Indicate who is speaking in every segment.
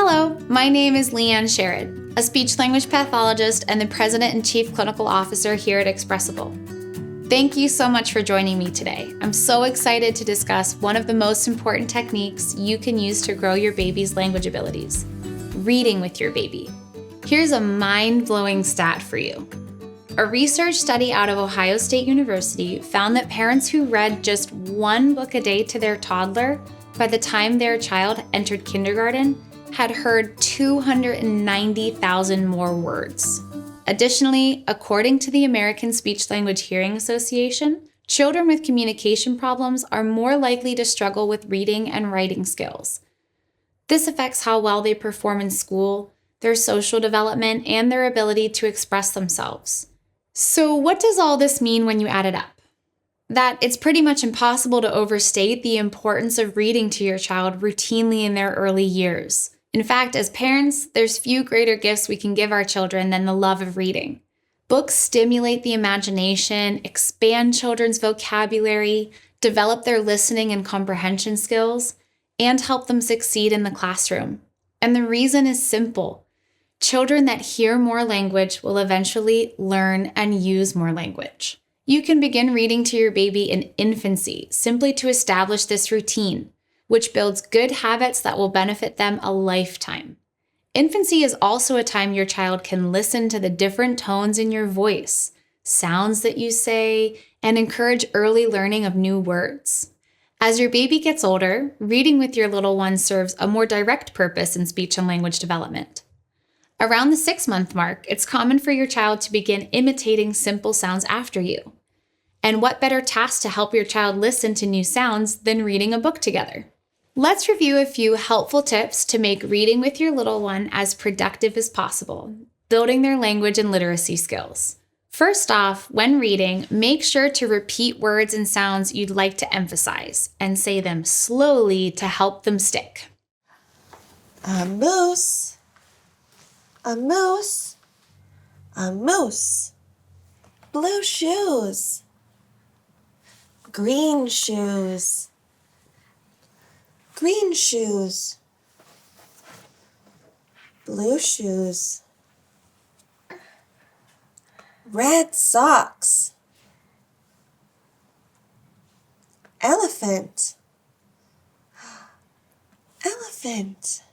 Speaker 1: Hello, my name is Leanne Sherrod, a speech-language pathologist and the President and Chief Clinical Officer here at Expressable. Thank you so much for joining me today. I'm so excited to discuss one of the most important techniques you can use to grow your baby's language abilities, reading with your baby. Here's a mind-blowing stat for you. A research study out of Ohio State University found that parents who read just one book a day to their toddler by the time their child entered kindergarten had heard 290,000 more words. Additionally, according to the American Speech-Language Hearing Association, children with communication problems are more likely to struggle with reading and writing skills. This affects how well they perform in school, their social development, and their ability to express themselves. So what does all this mean when you add it up? That it's pretty much impossible to overstate the importance of reading to your child routinely in their early years. In fact, as parents, there's few greater gifts we can give our children than the love of reading. Books stimulate the imagination, expand children's vocabulary, develop their listening and comprehension skills, and help them succeed in the classroom. And the reason is simple. Children that hear more language will eventually learn and use more language. You can begin reading to your baby in infancy simply to establish this routine, which builds good habits that will benefit them a lifetime. Infancy is also a time your child can listen to the different tones in your voice, sounds that you say, and encourage early learning of new words. As your baby gets older, reading with your little one serves a more direct purpose in speech and language development. Around the 6-month mark, it's common for your child to begin imitating simple sounds after you. And what better task to help your child listen to new sounds than reading a book together? Let's review a few helpful tips to make reading with your little one as productive as possible, building their language and literacy skills. First off, when reading, make sure to repeat words and sounds you'd like to emphasize and say them slowly to help them stick.
Speaker 2: A moose. A moose, a moose, blue shoes, green shoes, green shoes, blue shoes, red socks, elephant, elephant.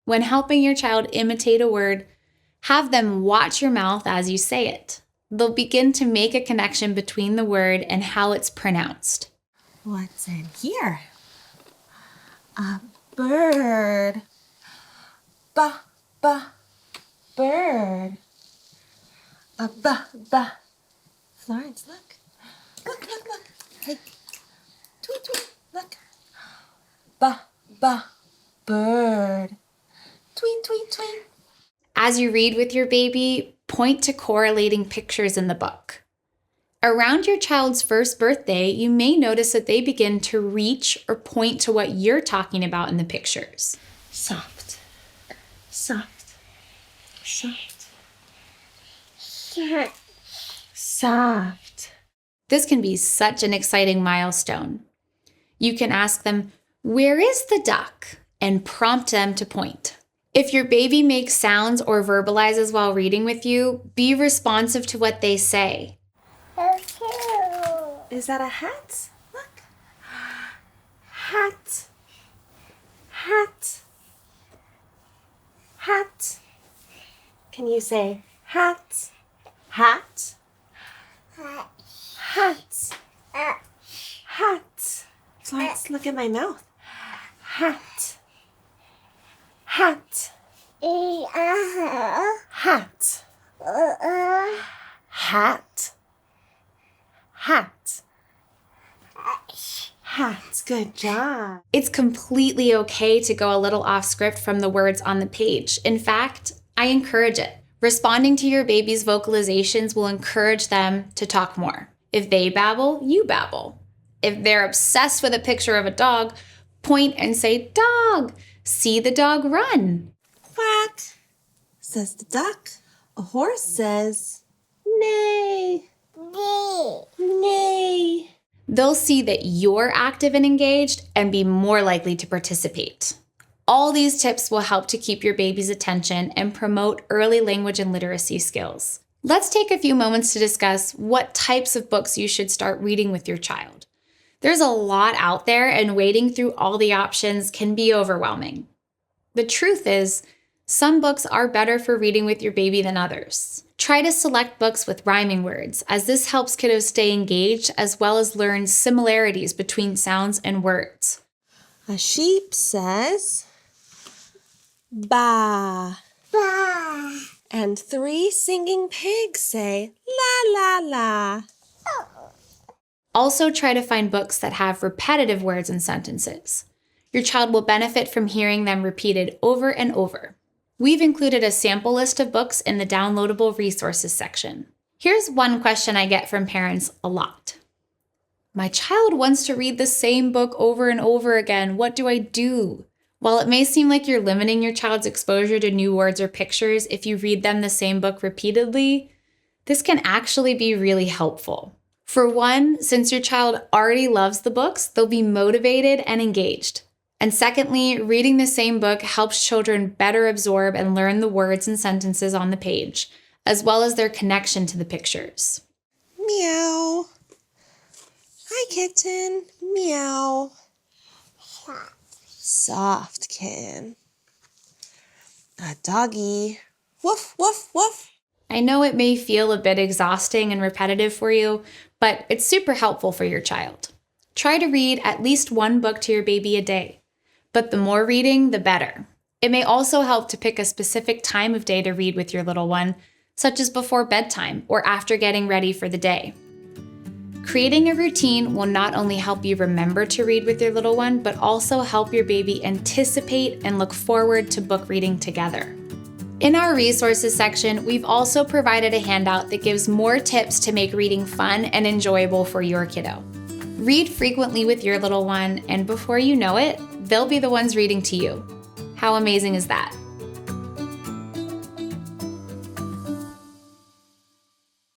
Speaker 1: When helping your child imitate a word, have them watch your mouth as you say it. They'll begin to make a connection between the word and how it's pronounced.
Speaker 2: What's in here? A bird. Ba, ba, bird. A ba, ba. Florence, look. Look, look, look. Hey, tweet, tweet, look. Ba, ba, bird. Tweet, tweet, tweet.
Speaker 1: As you read with your baby, point to correlating pictures in the book. Around your child's first birthday, you may notice that they begin to reach or point to what you're talking about in the pictures.
Speaker 2: Soft, soft, soft, soft.
Speaker 1: This can be such an exciting milestone. You can ask them, "Where is the duck?" and prompt them to point. If your baby makes sounds or verbalizes while reading with you, be responsive to what they say.
Speaker 2: Is that a hat? Look. Hat. Hat. Hat. Can you say hat? Hat. Hat. Hat. Let's look at my mouth. Hat. Hat. Hat. Hat. Hat. Hat. Good job.
Speaker 1: It's completely okay to go a little off script from the words on the page. In fact, I encourage it. Responding to your baby's vocalizations will encourage them to talk more. If they babble, you babble. If they're obsessed with a picture of a dog, point and say, "Dog." See the dog run.
Speaker 2: Quack, says the duck. A horse says, neigh. Neigh. Neigh.
Speaker 1: They'll see that you're active and engaged and be more likely to participate. All these tips will help to keep your baby's attention and promote early language and literacy skills. Let's take a few moments to discuss what types of books you should start reading with your child. There's a lot out there, and wading through all the options can be overwhelming. The truth is, some books are better for reading with your baby than others. Try to select books with rhyming words, as this helps kiddos stay engaged as well as learn similarities between sounds and words.
Speaker 2: A sheep says, ba. Ba. And 3 singing pigs say, la, la, la.
Speaker 1: Also, try to find books that have repetitive words and sentences. Your child will benefit from hearing them repeated over and over. We've included a sample list of books in the downloadable resources section. Here's one question I get from parents a lot. My child wants to read the same book over and over again. What do I do? While it may seem like you're limiting your child's exposure to new words or pictures if you read them the same book repeatedly, this can actually be really helpful. For one, since your child already loves the books, they'll be motivated and engaged. And secondly, reading the same book helps children better absorb and learn the words and sentences on the page, as well as their connection to the pictures.
Speaker 2: Meow. Hi, kitten. Meow. Soft kitten. A doggy. Woof, woof, woof.
Speaker 1: I know it may feel a bit exhausting and repetitive for you, but it's super helpful for your child. Try to read at least one book to your baby a day, but the more reading, the better. It may also help to pick a specific time of day to read with your little one, such as before bedtime or after getting ready for the day. Creating a routine will not only help you remember to read with your little one, but also help your baby anticipate and look forward to book reading together. In our resources section, we've also provided a handout that gives more tips to make reading fun and enjoyable for your kiddo. Read frequently with your little one, and before you know it, they'll be the ones reading to you. How amazing is that?